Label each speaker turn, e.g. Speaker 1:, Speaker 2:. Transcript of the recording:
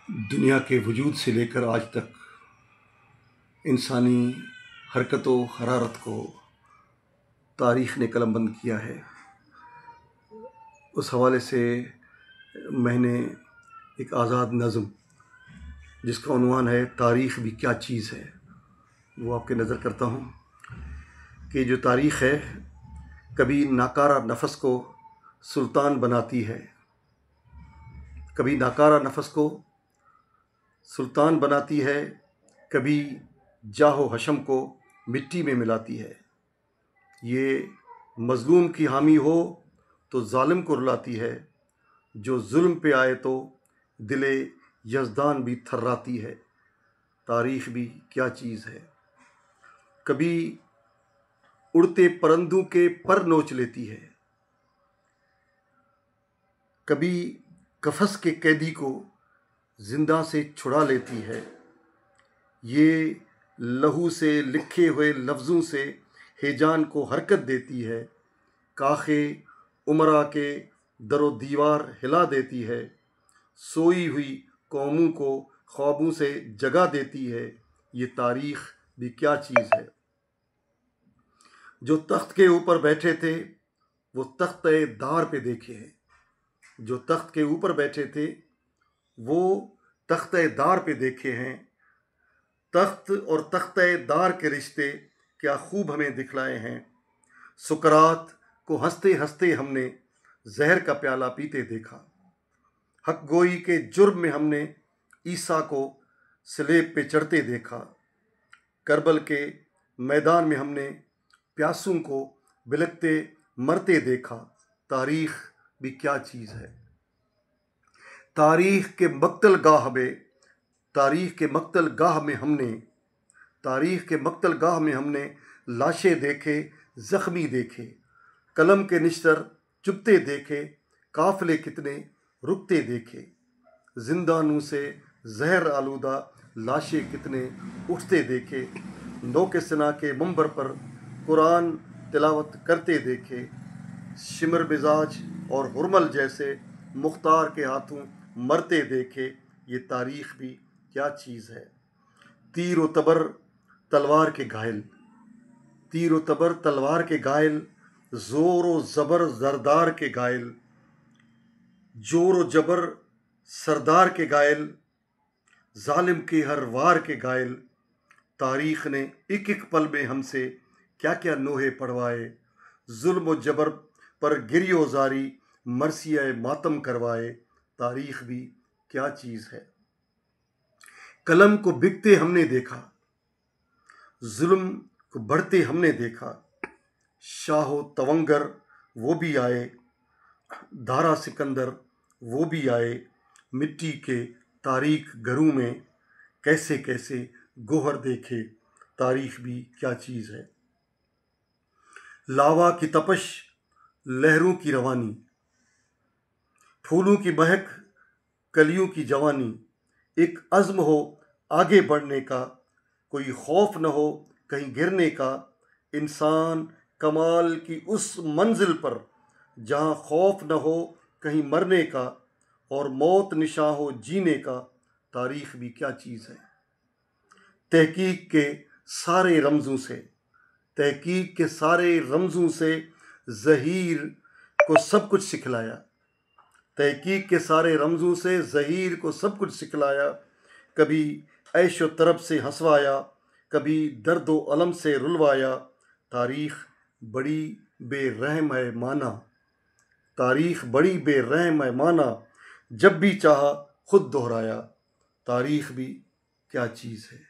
Speaker 1: دنیا کے وجود سے لے کر آج تک انسانی حرکت و حرارت کو تاریخ نے قلم بند کیا ہے۔ اس حوالے سے میں نے ایک آزاد نظم جس کا عنوان ہے تاریخ بھی کیا چیز ہے وہ آپ کے نظر کرتا ہوں کہ جو تاریخ ہے کبھی ناکارہ نفس کو سلطان بناتی ہے، کبھی ناکارہ نفس کو سلطان بناتی ہے، کبھی جاہ و حشم کو مٹی میں ملاتی ہے۔ یہ مظلوم کی حامی ہو تو ظالم کو رلاتی ہے، جو ظلم پہ آئے تو دل یزدان بھی تھراتی ہے۔ تاریخ بھی کیا چیز ہے، کبھی اڑتے پرندوں کے پر نوچ لیتی ہے، کبھی قفس کے قیدی کو زندہ سے چھڑا لیتی ہے۔ یہ لہو سے لکھے ہوئے لفظوں سے ہیجان کو حرکت دیتی ہے، کاخ امرا کے در و دیوار ہلا دیتی ہے، سوئی ہوئی قوموں کو خوابوں سے جگا دیتی ہے۔ یہ تاریخ بھی کیا چیز ہے۔ جو تخت کے اوپر بیٹھے تھے وہ تخت دار پہ دیکھے ہیں، جو تخت کے اوپر بیٹھے تھے وہ تخت دار پہ دیکھے ہیں۔ تخت اور تخت دار کے رشتے کیا خوب ہمیں دکھلائے ہیں۔ سکرات کو ہنستے ہنستے ہم نے زہر کا پیالہ پیتے دیکھا، حق گوئی کے جرم میں ہم نے عیسیٰ کو صلیب پہ چڑھتے دیکھا، کربل کے میدان میں ہم نے پیاسوں کو بلکتے مرتے دیکھا۔ تاریخ بھی کیا چیز ہے۔ تاریخ کے مقتل گاہ میں ہم نے لاشیں دیکھے، زخمی دیکھے، قلم کے نشتر چبھتے دیکھے، قافلے کتنے رکتے دیکھے، زندانوں سے زہر آلودہ لاشیں کتنے اٹھتے دیکھے، نوک سنا کے منبر پر قرآن تلاوت کرتے دیکھے، شمر مزاج اور حرمل جیسے مختار کے ہاتھوں مرتے دیکھے۔ یہ تاریخ بھی کیا چیز ہے۔ تیر و تبر تلوار کے گائل، زور و زبر زردار کے گائل، جور و جبر سردار کے گائل، ظالم کے ہر وار کے گائل۔ تاریخ نے ایک ایک پل میں ہم سے کیا کیا نوحے پڑھوائے، ظلم و جبر پر گری و زاری مرثیہ ماتم کروائے۔ تاریخ بھی کیا چیز ہے۔ قلم کو بکتے ہم نے دیکھا، ظلم کو بڑھتے ہم نے دیکھا، شاہ و توانگر وہ بھی آئے، دارا سکندر وہ بھی آئے، مٹی کے تاریک گھروں میں کیسے کیسے گوہر دیکھے۔ تاریخ بھی کیا چیز ہے۔ لاوا کی تپش، لہروں کی روانی، پھولوں کی مہک، کلیوں کی جوانی، ایک عزم ہو آگے بڑھنے کا، کوئی خوف نہ ہو کہیں گرنے کا، انسان کمال کی اس منزل پر جہاں خوف نہ ہو کہیں مرنے کا، اور موت نشاں ہو جینے کا۔ تاریخ بھی کیا چیز ہے۔ تحقیق کے سارے رمزوں سے ظہیر کو سب کچھ سکھلایا، کبھی عیش و طرب سے ہنسوایا، کبھی درد و الم سے رلوایا۔ تاریخ بڑی بے رحم ہے مانا، جب بھی چاہا خود دہرایا۔ تاریخ بھی کیا چیز ہے۔